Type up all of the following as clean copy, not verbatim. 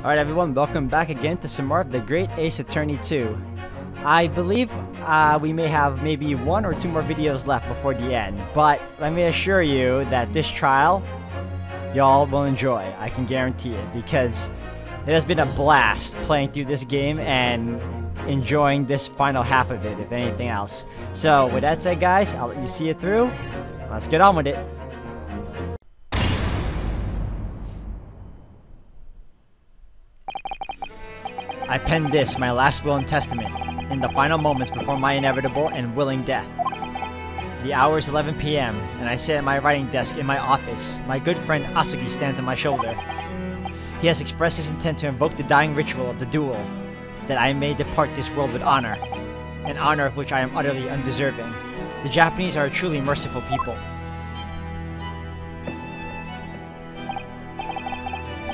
Alright everyone, welcome back again to some more of the Great Ace Attorney 2. I believe we may have maybe 1 or 2 more videos left before the end, but let me assure you that this trial, y'all will enjoy. I can guarantee it, because it has been a blast playing through this game and enjoying this final half of it, if anything else. So with that said guys, I'll let you see it through. Let's get on with it. I penned this, my last will and testament, in the final moments before my inevitable and willing death. The hour is 11 p.m., and I sit at my writing desk in my office. My good friend Asugi stands on my shoulder. He has expressed his intent to invoke the dying ritual of the duel, that I may depart this world with honor, an honor of which I am utterly undeserving. The Japanese are a truly merciful people.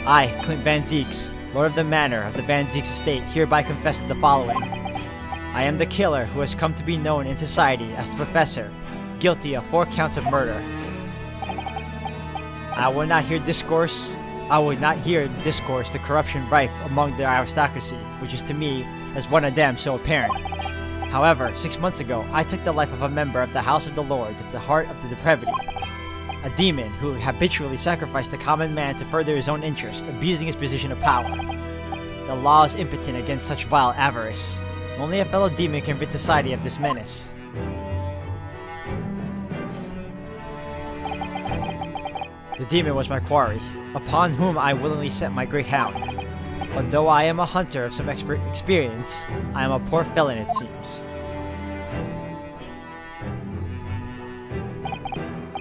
I, Klint Van Zieks, Lord of the Manor of the Van Zieks estate, hereby confess the following. I am the killer who has come to be known in society as the Professor, guilty of 4 counts of murder. I would not hear discourse the corruption rife among the aristocracy, which is to me as one of them so apparent. However, 6 months ago, I took the life of a member of the House of the Lords at the heart of the depravity. A demon who habitually sacrificed the common man to further his own interest, abusing his position of power. The law is impotent against such vile avarice. Only a fellow demon can rid society of this menace. The demon was my quarry, upon whom I willingly set my great hound. But though I am a hunter of some experience, I am a poor felon, it seems.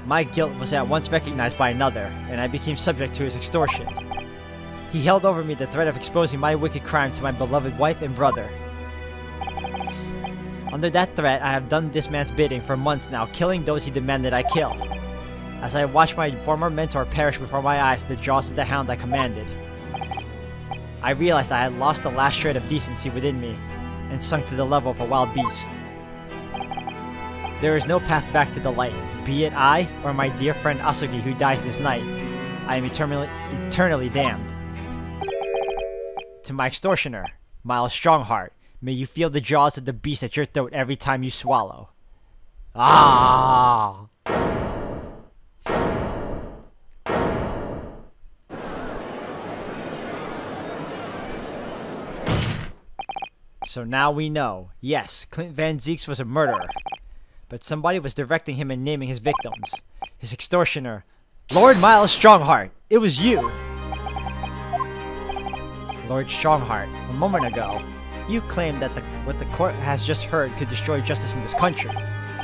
My guilt was at once recognized by another, and I became subject to his extortion. He held over me the threat of exposing my wicked crime to my beloved wife and brother. Under that threat, I have done this man's bidding for months now, killing those he demanded I kill. As I watched my former mentor perish before my eyes in the jaws of the hound I commanded, I realized I had lost the last shred of decency within me, and sunk to the level of a wild beast. There is no path back to the light, be it I or my dear friend Asugi who dies this night. I am eternally damned. To my extortioner, Miles Strongheart, may you feel the jaws of the beast at your throat every time you swallow. Ah! So now we know, yes, Klint Van Zieks was a murderer. But somebody was directing him and naming his victims. His extortioner, Lord Miles Strongheart. It was you! Lord Strongheart, a moment ago, you claimed that what the court has just heard could destroy justice in this country.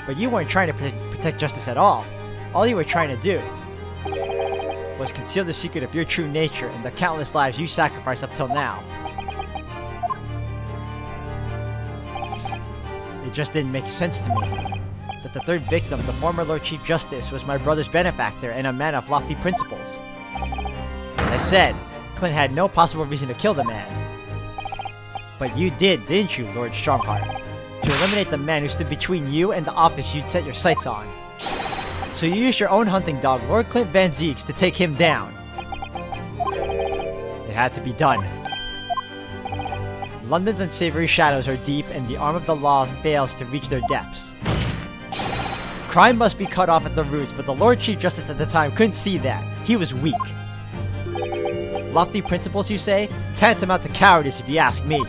But you weren't trying to protect justice at all. All you were trying to do was conceal the secret of your true nature and the countless lives you sacrificed up till now. It just didn't make sense to me that the third victim, the former Lord Chief Justice, was my brother's benefactor and a man of lofty principles. As I said, Klint had no possible reason to kill the man. But you did, didn't you, Lord Strongheart? To eliminate the man who stood between you and the office you'd set your sights on. So you used your own hunting dog, Lord Klint Van Zieks, to take him down. It had to be done. London's unsavory shadows are deep, and the arm of the law fails to reach their depths. Crime must be cut off at the roots, but the Lord Chief Justice at the time couldn't see that. He was weak. Lofty principles, you say? Tantamount to cowardice if you ask me.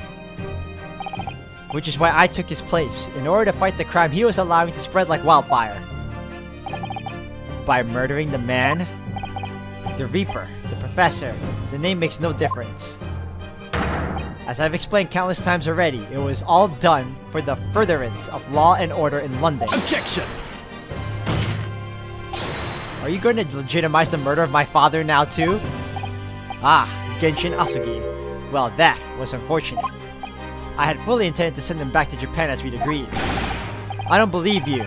Which is why I took his place, in order to fight the crime he was allowing to spread like wildfire. By murdering the man? The Reaper, the Professor, the name makes no difference. As I've explained countless times already, it was all done for the furtherance of law and order in London. Objection! Are you going to legitimize the murder of my father now too? Ah, Genshin Asugi. Well, that was unfortunate. I had fully intended to send him back to Japan as we'd agreed. I don't believe you.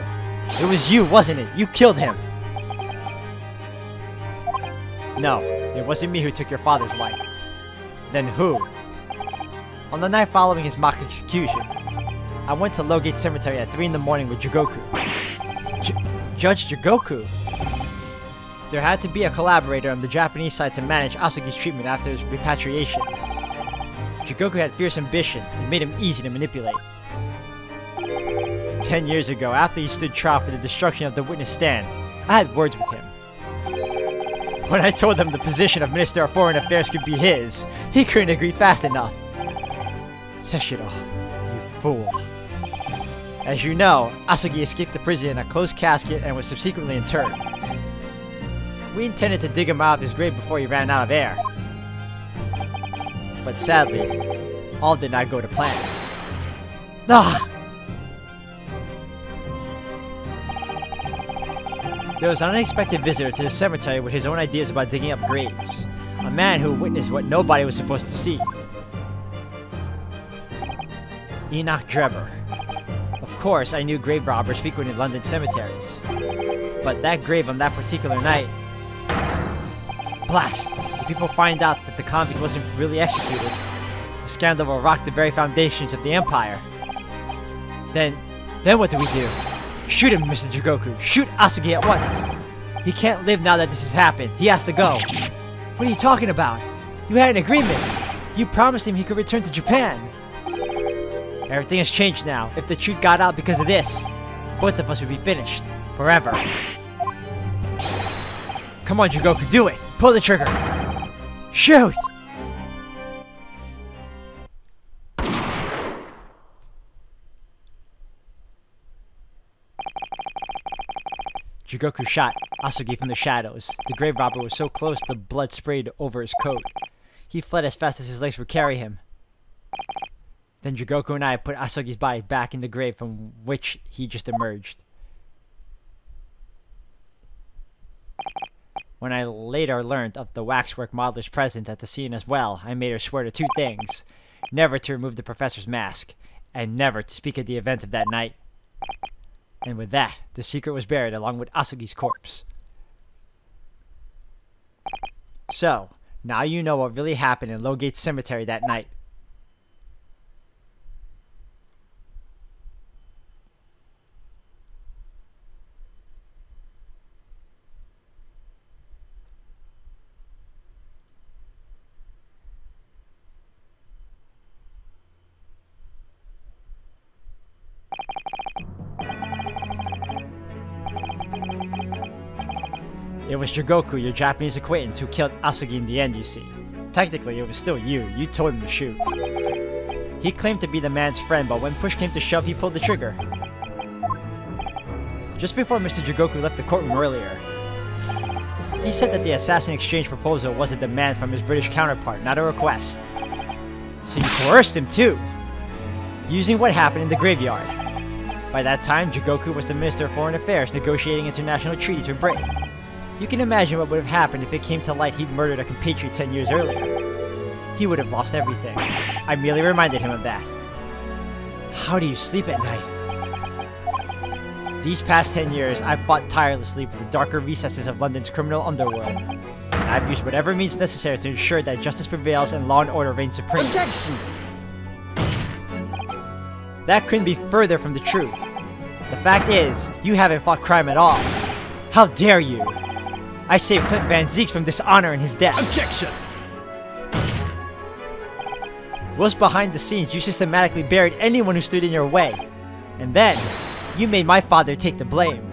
It was you, wasn't it? You killed him. No, it wasn't me who took your father's life. Then who? On the night following his mock execution, I went to Logate Cemetery at 3 in the morning with Jigoku. Judge Jigoku? There had to be a collaborator on the Japanese side to manage Asugi's treatment after his repatriation. Jigoku had fierce ambition and made him easy to manipulate. 10 years ago, after he stood trial for the destruction of the witness stand, I had words with him. When I told him the position of Minister of Foreign Affairs could be his, he couldn't agree fast enough. Seshiro, you fool. As you know, Asugi escaped the prison in a closed casket and was subsequently interred. We intended to dig him out of his grave before he ran out of air. But sadly, all did not go to plan. Ah! There was an unexpected visitor to the cemetery with his own ideas about digging up graves. A man who witnessed what nobody was supposed to see. Enoch Drebber. Of course, I knew grave robbers frequented London cemeteries. But that grave on that particular night... Blast! If people find out that the convict wasn't really executed, the scandal will rock the very foundations of the Empire. Then what do we do? Shoot him, Mr. Jigoku. Shoot Asugi at once. He can't live now that this has happened. He has to go. What are you talking about? You had an agreement. You promised him he could return to Japan. Everything has changed now. If the truth got out because of this, both of us would be finished. Forever. Come on, Jigoku, do it. Pull the trigger. Shoot! Jigoku shot Asugi from the shadows. The grave robber was so close the blood sprayed over his coat. He fled as fast as his legs would carry him. Then Jigoku and I put Asugi's body back in the grave from which he just emerged. When I later learned of the waxwork modeler's presence at the scene as well, I made her swear to two things. Never to remove the professor's mask, and never to speak of the events of that night. And with that, the secret was buried along with Asugi's corpse. So, now you know what really happened in Lowgate Cemetery that night. It was Jigoku, your Japanese acquaintance, who killed Asugi in the end, you see. Technically, it was still you. You told him to shoot. He claimed to be the man's friend, but when push came to shove, he pulled the trigger. Just before Mr. Jigoku left the courtroom earlier, he said that the assassin exchange proposal was a demand from his British counterpart, not a request. So you coerced him too, using what happened in the graveyard. By that time, Jigoku was the Minister of Foreign Affairs negotiating international treaties with Britain. You can imagine what would have happened if it came to light he'd murdered a compatriot 10 years earlier. He would have lost everything. I merely reminded him of that. How do you sleep at night? These past 10 years, I've fought tirelessly for the darker recesses of London's criminal underworld. I've used whatever means necessary to ensure that justice prevails and law and order reigns supreme. Objection! That couldn't be further from the truth. The fact is, you haven't fought crime at all. How dare you! I saved Klint Van Zieks from dishonor in his death. Objection! Whilst behind the scenes, you systematically buried anyone who stood in your way. And then, you made my father take the blame.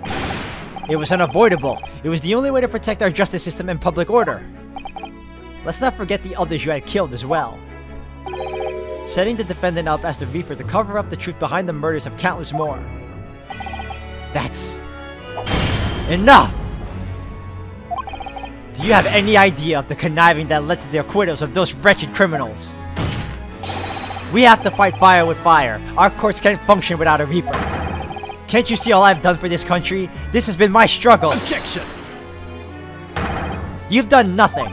It was unavoidable. It was the only way to protect our justice system and public order. Let's not forget the others you had killed as well. Setting the defendant up as the Reaper to cover up the truth behind the murders of countless more. That's... enough! Do you have any idea of the conniving that led to the acquittals of those wretched criminals? We have to fight fire with fire. Our courts can't function without a Reaper. Can't you see all I've done for this country? This has been my struggle. Objection! You've done nothing.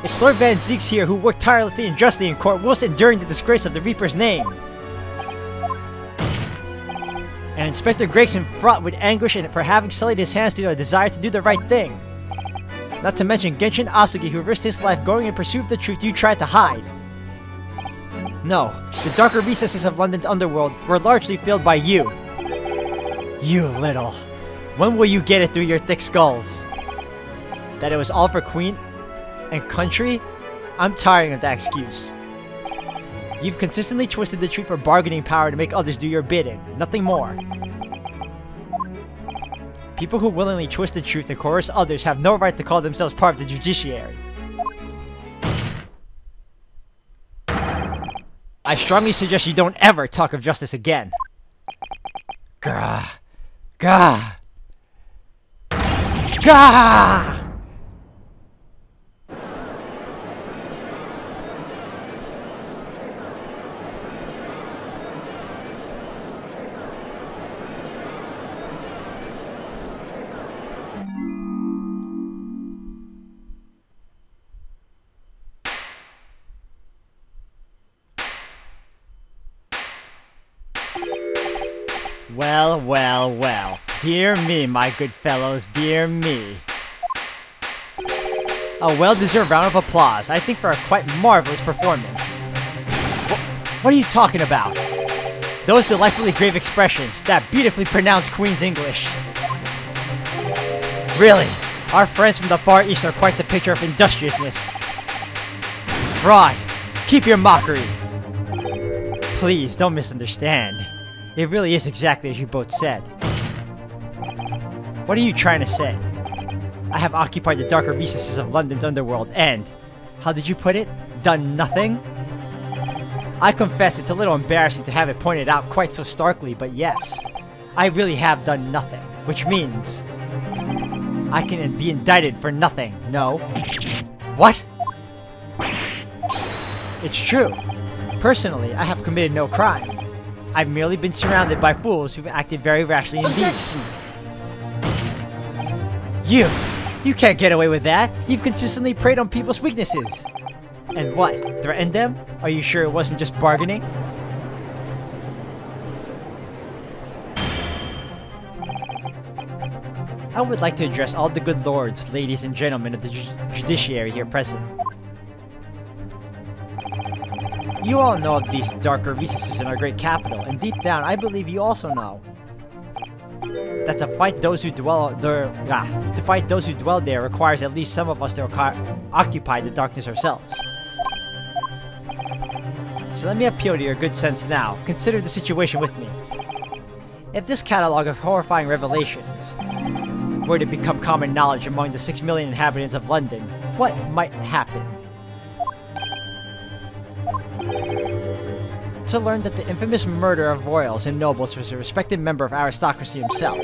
It's Lord Van Zieks here who worked tirelessly and justly in court whilst enduring the disgrace of the Reaper's name. And Inspector Gregson fraught with anguish for having sullied his hands to a desire to do the right thing. Not to mention Genshin Asugi, who risked his life going in pursuit of the truth you tried to hide. No, the darker recesses of London's underworld were largely filled by you. You little. When will you get it through your thick skulls? That it was all for Queen and country? I'm tiring of that excuse. You've consistently twisted the truth for bargaining power to make others do your bidding. Nothing more. People who willingly twist the truth and coerce others have no right to call themselves part of the judiciary. I strongly suggest you don't ever talk of justice again. Gah. Gah. Gah! Well, well, well. Dear me, my good fellows, dear me. A well-deserved round of applause, I think, for a quite marvelous performance. What are you talking about? Those delightfully grave expressions, that beautifully pronounced Queen's English. Really, our friends from the Far East are quite the picture of industriousness. Fraud, keep your mockery. Please, don't misunderstand. It really is exactly as you both said. What are you trying to say? I have occupied the darker recesses of London's underworld and, how did you put it, done nothing? I confess it's a little embarrassing to have it pointed out quite so starkly, but yes, I really have done nothing, which means I can be indicted for nothing, no? What? It's true. Personally, I have committed no crime. I've merely been surrounded by fools who've acted very rashly indeed. Objection! You can't get away with that! You've consistently preyed on people's weaknesses! And what? Threatened them? Are you sure it wasn't just bargaining? I would like to address all the good lords, ladies, and gentlemen of the judiciary here present. You all know of these darker recesses in our great capital, and deep down, I believe you also know that to fight those who dwell there requires at least some of us to occupy the darkness ourselves. So let me appeal to your good sense now. Consider the situation with me. If this catalog of horrifying revelations were to become common knowledge among the 6 million inhabitants of London, what might happen? To learn that the infamous murder of royals and nobles was a respected member of aristocracy himself,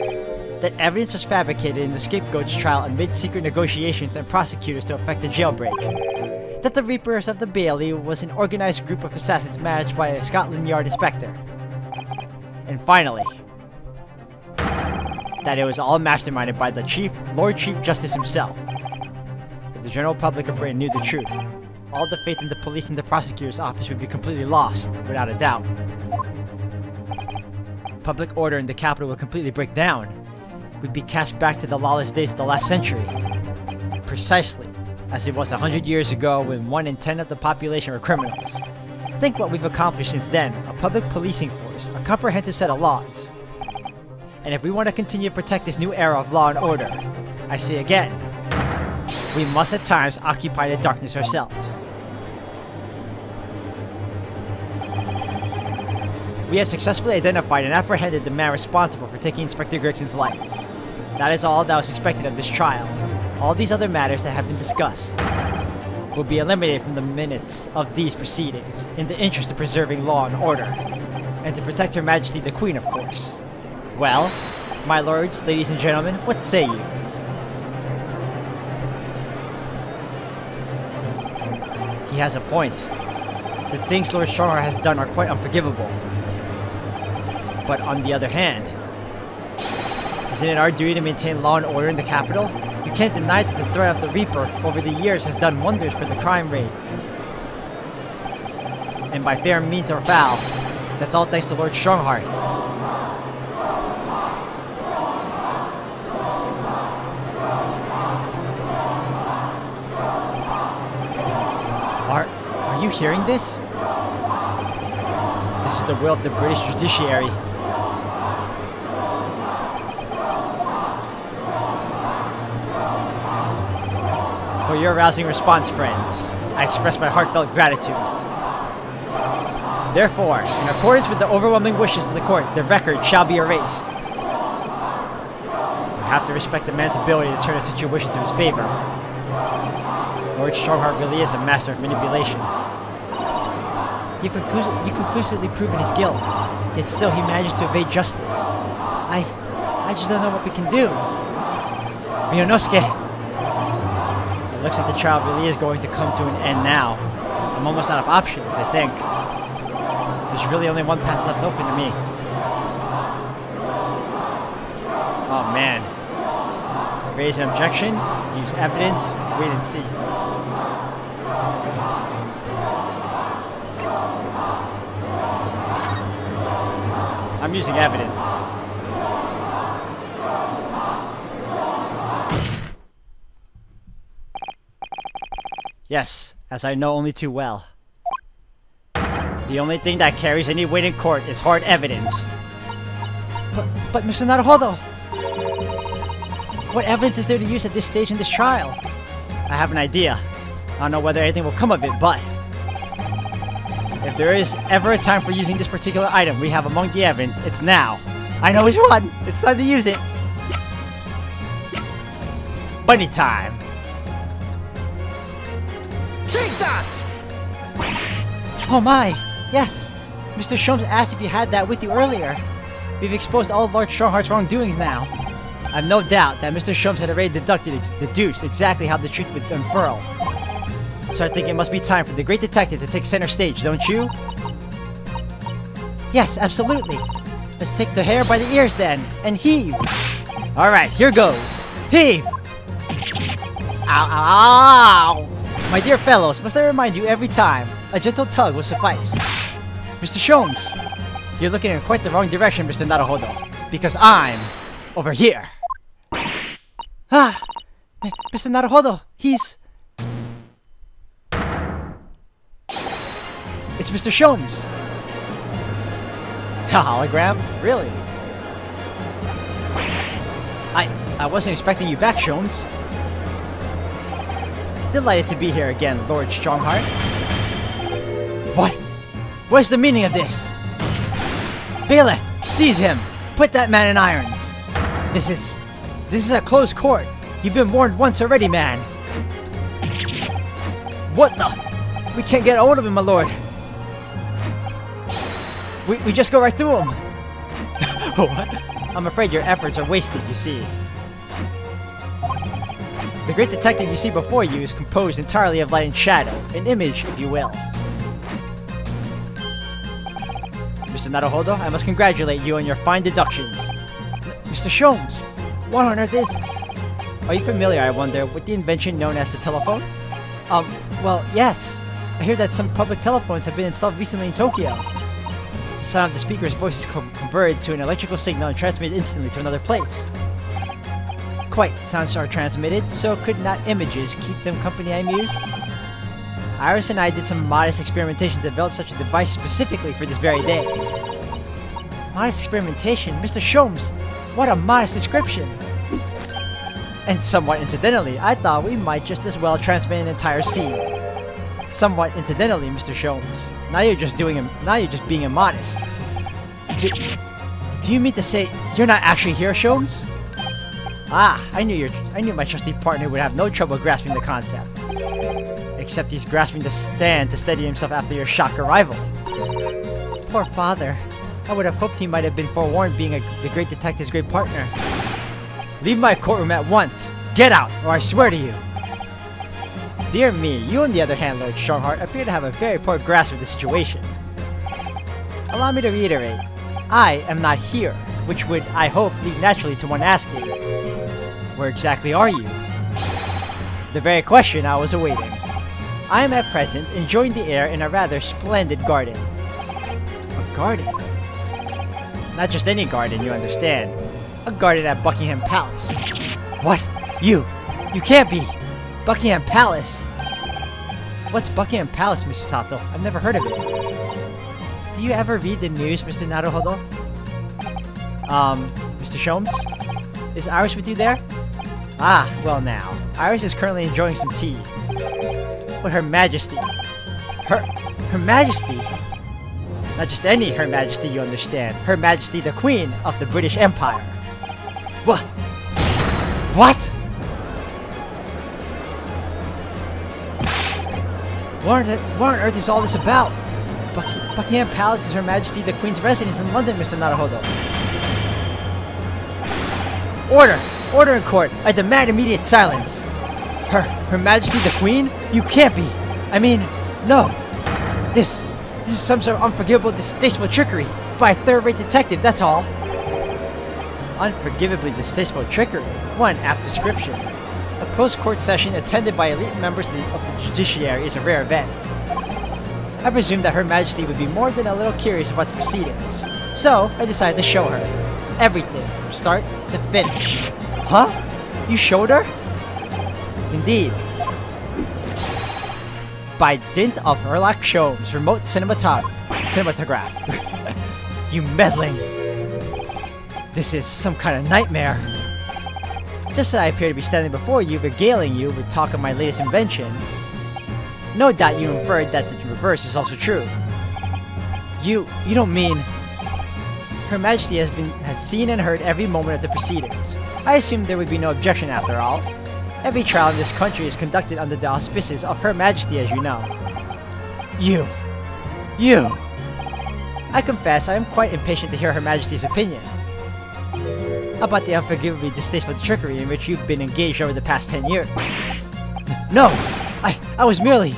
that evidence was fabricated in the scapegoat's trial amid secret negotiations and prosecutors to effect a jailbreak, that the Reapers of the Bailey was an organized group of assassins managed by a Scotland Yard inspector, and finally, that it was all masterminded by the Lord Chief Justice himself. If the general public of Britain knew the truth, all the faith in the police and the prosecutor's office would be completely lost, without a doubt. Public order in the capital would completely break down. We'd be cast back to the lawless days of the last century. Precisely as it was 100 years ago when 1 in 10 of the population were criminals. Think what we've accomplished since then, a public policing force, a comprehensive set of laws. And if we want to continue to protect this new era of law and order, I say again, we must at times occupy the darkness ourselves. We have successfully identified and apprehended the man responsible for taking Inspector Grigson's life. That is all that was expected of this trial. All these other matters that have been discussed will be eliminated from the minutes of these proceedings, in the interest of preserving law and order, and to protect Her Majesty the Queen, of course. Well, my lords, ladies and gentlemen, what say you? He has a point. The things Lord Strongheart has done are quite unforgivable. But on the other hand, isn't it our duty to maintain law and order in the capital? You can't deny that the threat of the Reaper over the years has done wonders for the crime rate. And by fair means or foul, that's all thanks to Lord Strongheart. Are you hearing this? This is the will of the British judiciary. For your rousing response, friends, I express my heartfelt gratitude. Therefore, in accordance with the overwhelming wishes of the court, the record shall be erased. You have to respect the man's ability to turn a situation to his favor. Lord Strongheart really is a master of manipulation. You've conclusively proven his guilt, yet still he managed to evade justice. I just don't know what we can do. Ryunosuke! It looks like the trial really is going to come to an end now. I'm almost out of options, I think. There's really only one path left open to me. Oh man. Raise an objection, use evidence, wait and see. I'm using evidence. Yes, as I know only too well. The only thing that carries any weight in court is hard evidence. But Mr. Naruhodo! What evidence is there to use at this stage in this trial? I have an idea. I don't know whether anything will come of it, but if there is ever a time for using this particular item we have among the evidence, it's now. I know which one! It's time to use it! Bunny time! Take that! Oh my! Yes! Mr. Sholmes asked if you had that with you earlier. We've exposed all of Lord Strongheart's wrongdoings now. I have no doubt that Mr. Sholmes had already deduced exactly how the truth would unfurl. So I think it must be time for the great detective to take center stage, don't you? Yes, absolutely. Let's take the hair by the ears then, and heave! Alright, here goes. Heave! Ow, ow, ow! My dear fellows, must I remind you every time, a gentle tug will suffice. Mr. Sholmes, you're looking in quite the wrong direction, Mr. Naruhodo, because I'm over here. Ah! Mr. Naruhodo, he's... It's Mr. Sholmes! A hologram? Really? I wasn't expecting you back, Sholmes. Delighted to be here again, Lord Strongheart. What? What's the meaning of this? Bailiff, seize him! Put that man in irons! This is a closed court. You've been warned once already, man. What the? We can't get hold of him, my lord. We just go right through him. What? I'm afraid your efforts are wasted, you see. The great detective you see before you is composed entirely of light and shadow, an image, if you will. Mr. Naruhodo, I must congratulate you on your fine deductions. Mr. Sholmes, what on earth is... Are you familiar, I wonder, with the invention known as the telephone? Well, yes. I hear that some public telephones have been installed recently in Tokyo. The sound of the speaker's voice is converted to an electrical signal and transmitted instantly to another place. Quite, sounds are transmitted, so could not images keep them company, I mused? Iris and I did some modest experimentation to develop such a device specifically for this very day. Modest experimentation? Mr. Sholmes, what a modest description! And somewhat incidentally, I thought we might just as well transmit an entire scene. Somewhat incidentally, Mr. Sholmes. Now you're just being immodest. Do you mean to say you're not actually here, Sholmes? Ah, I knew my trusty partner would have no trouble grasping the concept. Except he's grasping the stand to steady himself after your shock arrival. Poor father. I would have hoped he might have been forewarned being the great detective's great partner. Leave my courtroom at once! Get out, or I swear to you! Dear me, you on the other hand, Lord Strongheart, appear to have a very poor grasp of the situation. Allow me to reiterate, I am not here, which would, I hope, lead naturally to one asking, where exactly are you? The very question I was awaiting. I am at present enjoying the air in a rather splendid garden. A garden? Not just any garden, you understand. A garden at Buckingham Palace. What? You can't be! Buckingham Palace! What's Buckingham Palace, Mrs. Sato? I've never heard of it. Do you ever read the news, Mr. Naruhodo? Mr. Sholmes? Is Iris with you there? Ah, well now. Iris is currently enjoying some tea. But Her Majesty... Her Majesty? Not just any Her Majesty, you understand. Her Majesty the Queen of the British Empire. What? What? What on earth is all this about? Buckingham Palace is Her Majesty the Queen's residence in London, Mr. Naruhodo. Order! Order in court! I demand immediate silence! Her Majesty the Queen? You can't be! I mean, no! This is some sort of unforgivable, distasteful trickery by a third-rate detective, that's all! Unforgivably distasteful trickery? What an apt description. A close court session attended by elite members of the judiciary is a rare event. I presumed that Her Majesty would be more than a little curious about the proceedings, so I decided to show her. Everything, from start to finish. Huh? You showed her? Indeed. By dint of Erlach Sholmes' remote cinematograph. You meddling! This is some kind of nightmare. Just as I appear to be standing before you, regaling you with talk of my latest invention, no doubt you inferred that the reverse is also true. You don't mean... Her Majesty has seen and heard every moment of the proceedings. I assumed there would be no objection after all. Every trial in this country is conducted under the auspices of Her Majesty, as you know. You! I confess I am quite impatient to hear Her Majesty's opinion. How about the unforgivably distasteful trickery in which you've been engaged over the past 10 years? No! I was merely...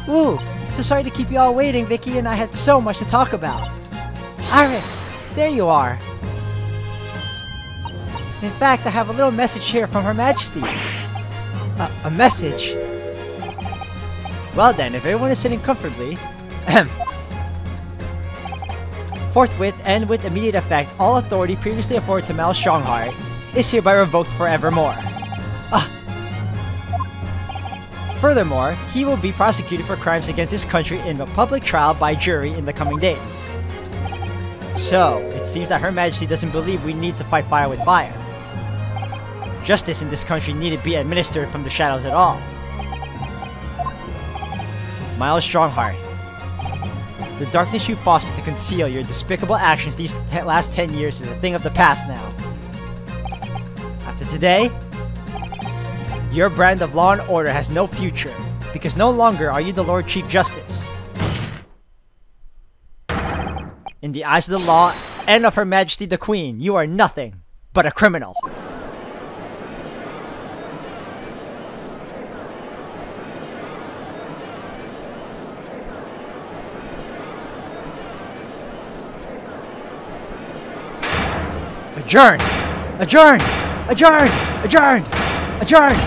Ooh, so sorry to keep you all waiting, Vicky, and I had so much to talk about. Iris, there you are. In fact, I have a little message here from Her Majesty. A message? Well then, if everyone is sitting comfortably... Forthwith and with immediate effect, all authority previously afforded to Mal Strongheart is hereby revoked forevermore. Furthermore, he will be prosecuted for crimes against his country in a public trial by jury in the coming days. So, it seems that Her Majesty doesn't believe we need to fight fire with fire. Justice in this country needn't be administered from the shadows at all. Miles Strongheart, the darkness you fostered to conceal your despicable actions these last 10 years is a thing of the past now. After today, your brand of law and order has no future, because no longer are you the Lord Chief Justice. In the eyes of the law and of Her Majesty the Queen, you are nothing but a criminal. Adjourned! Adjourned! Adjourned! Adjourned! Adjourned!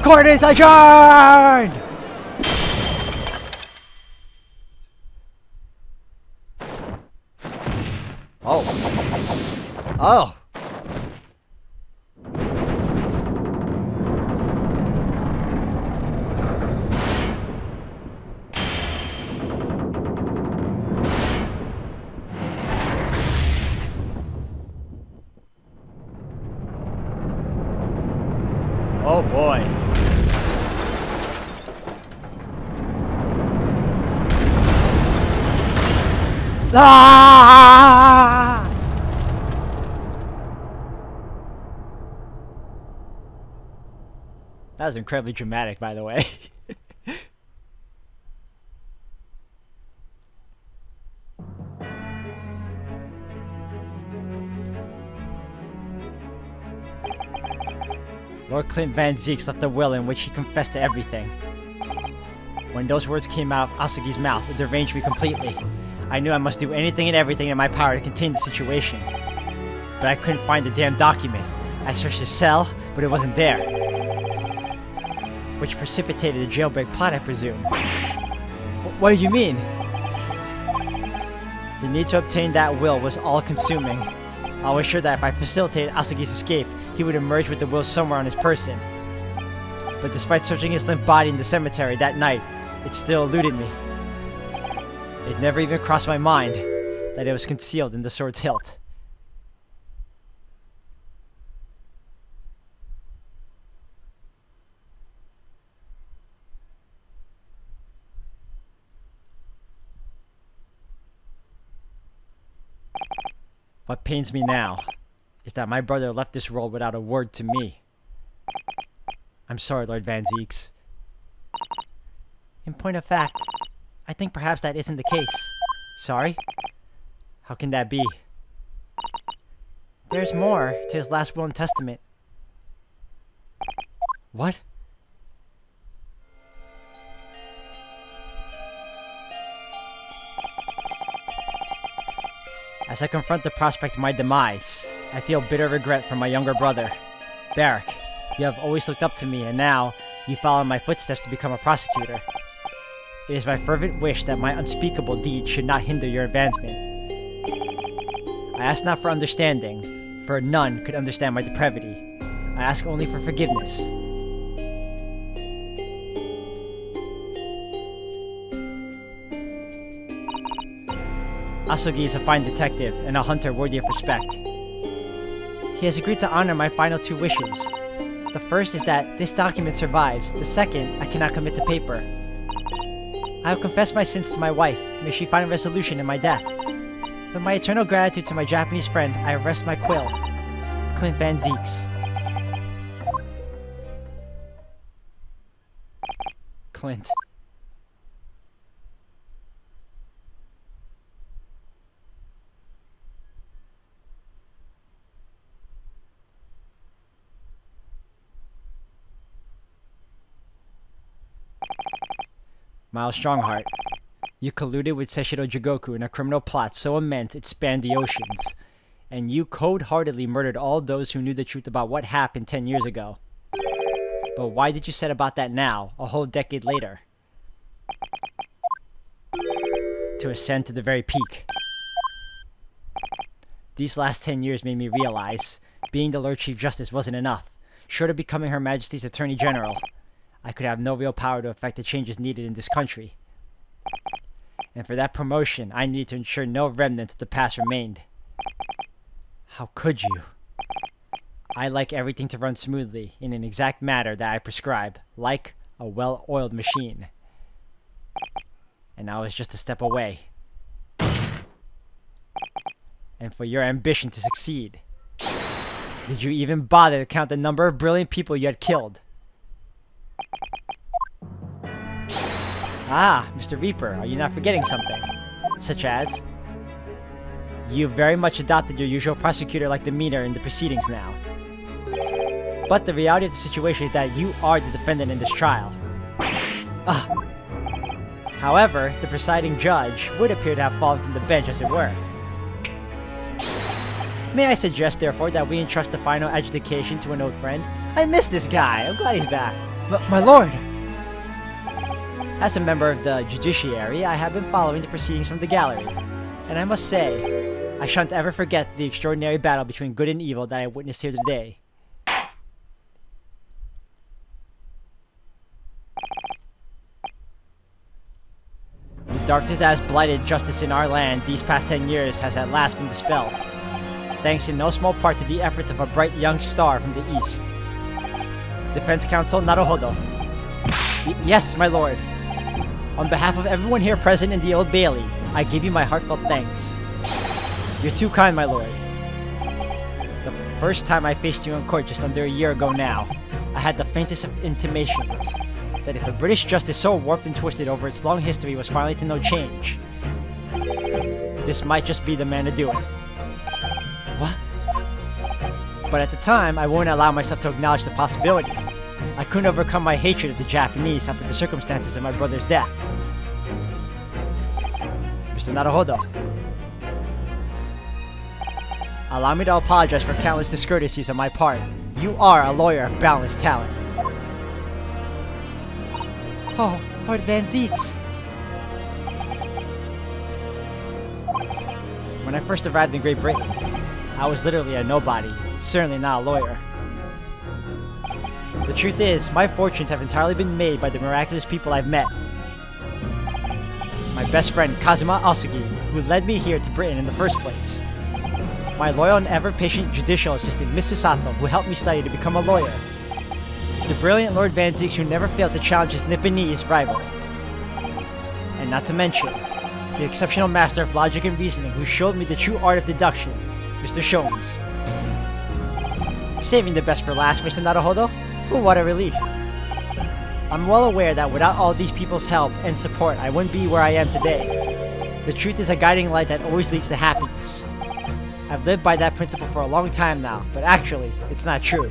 Court is adjourned! Oh. Oh. Oh boy. Ah! That was incredibly dramatic, by the way. Lord Klint Van Zieks left a will in which he confessed to everything. When those words came out of Asagi's mouth, it deranged me completely. I knew I must do anything and everything in my power to contain the situation. But I couldn't find the damn document. I searched his cell, but it wasn't there. Which precipitated a jailbreak plot, I presume. What do you mean? The need to obtain that will was all-consuming. I was sure that if I facilitated Asagi's escape, he would emerge with the will somewhere on his person. But despite searching his limp body in the cemetery that night, it still eluded me. It never even crossed my mind that it was concealed in the sword's hilt. What pains me now is that my brother left this world without a word to me. I'm sorry, Lord Van Zieks. In point of fact, I think perhaps that isn't the case. Sorry? How can that be? There's more to his last will and testament. What? As I confront the prospect of my demise, I feel bitter regret for my younger brother. Barak, you have always looked up to me, and now you follow in my footsteps to become a prosecutor. It is my fervent wish that my unspeakable deed should not hinder your advancement. I ask not for understanding, for none could understand my depravity. I ask only for forgiveness. Asugi is a fine detective and a hunter worthy of respect. He has agreed to honor my final two wishes. The first is that this document survives. The second, I cannot commit to paper. I have confessed my sins to my wife. May she find a resolution in my death. With my eternal gratitude to my Japanese friend, I rest my quill. Klint Van Zieks. Klint. Miles Strongheart, you colluded with Seshiro Jigoku in a criminal plot so immense it spanned the oceans, and you cold-heartedly murdered all those who knew the truth about what happened 10 years ago. But why did you set about that now, a whole decade later? To ascend to the very peak. These last 10 years made me realize being the Lord Chief Justice wasn't enough. Short of becoming Her Majesty's Attorney General, I could have no real power to affect the changes needed in this country. And for that promotion, I needed to ensure no remnants of the past remained. How could you? I like everything to run smoothly, in an exact manner that I prescribe, like a well-oiled machine. And I was just a step away. And for your ambition to succeed, did you even bother to count the number of brilliant people you had killed? Ah, Mr. Reaper, are you not forgetting something? Such as? You very much adopted your usual prosecutor-like demeanor in the proceedings now. But the reality of the situation is that you are the defendant in this trial. However, the presiding judge would appear to have fallen from the bench, as it were. May I suggest, therefore, that we entrust the final adjudication to an old friend? I miss this guy. I'm glad he's back. My lord! As a member of the judiciary, I have been following the proceedings from the gallery. And I must say, I shan't ever forget the extraordinary battle between good and evil that I witnessed here today. The darkness that has blighted justice in our land these past 10 years has at last been dispelled, thanks in no small part to the efforts of a bright young star from the east. Defense Counsel Naruhodo. Yes, my lord. On behalf of everyone here present in the Old Bailey, I give you my heartfelt thanks. You're too kind, my lord. The first time I faced you in court just under a year ago now, I had the faintest of intimations that if a British justice so warped and twisted over its long history was finally to know change, this might just be the man to do it. What? But at the time, I wouldn't allow myself to acknowledge the possibility. I couldn't overcome my hatred of the Japanese after the circumstances of my brother's death. Mr. Naruhodo, allow me to apologize for countless discourtesies on my part. You are a lawyer of boundless talent. Oh, Lord Van Zieks. When I first arrived in Great Britain, I was literally a nobody, certainly not a lawyer. The truth is, my fortunes have entirely been made by the miraculous people I've met. My best friend, Kazuma Asugi, who led me here to Britain in the first place. My loyal and ever-patient judicial assistant, Mrs. Sato, who helped me study to become a lawyer. The brilliant Lord Van Zieks, who never failed to challenge his Nipponese rival. And not to mention, the exceptional master of logic and reasoning who showed me the true art of deduction, Mr. Sholmes. Saving the best for last, Mr. Naruhodo? Ooh, what a relief. I'm well aware that without all these people's help and support, I wouldn't be where I am today. The truth is a guiding light that always leads to happiness. I've lived by that principle for a long time now, but actually, it's not true.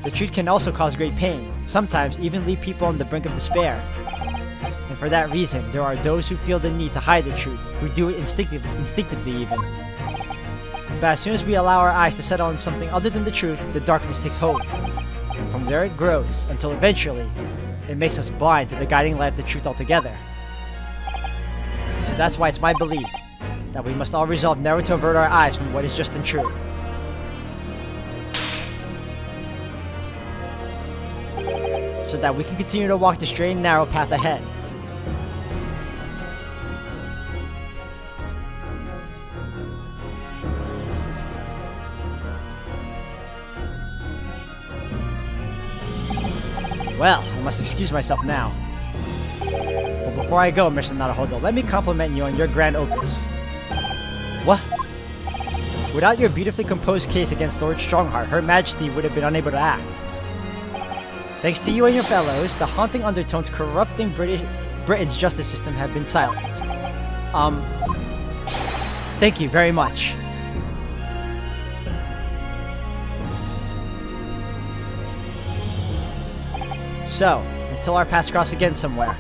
The truth can also cause great pain, sometimes even leave people on the brink of despair. And for that reason, there are those who feel the need to hide the truth, who do it instinctively even. But as soon as we allow our eyes to settle on something other than the truth, the darkness takes hold. And from there it grows, until eventually, it makes us blind to the guiding light of the truth altogether. So that's why it's my belief that we must all resolve never to avert our eyes from what is just and true. So that we can continue to walk the straight and narrow path ahead. Well, I must excuse myself now. But before I go, Mr. Naruhodo, let me compliment you on your grand opus. What? Without your beautifully composed case against Lord Strongheart, Her Majesty would have been unable to act. Thanks to you and your fellows, the haunting undertones corrupting Britain's justice system have been silenced. Thank you very much. So, until our paths cross again somewhere.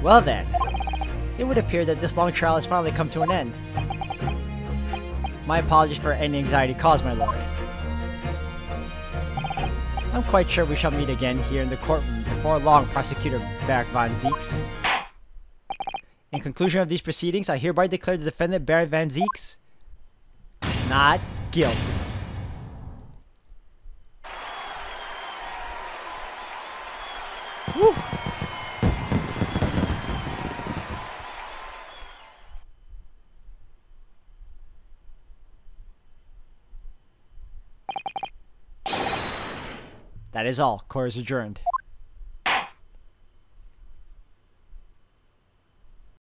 Well then, it would appear that this long trial has finally come to an end. My apologies for any anxiety caused, my lord. I'm quite sure we shall meet again here in the courtroom before long, Prosecutor Baron Van Zieks. In conclusion of these proceedings, I hereby declare the defendant Baron Van Zieks not guilty. Woo. That is all. Court is adjourned.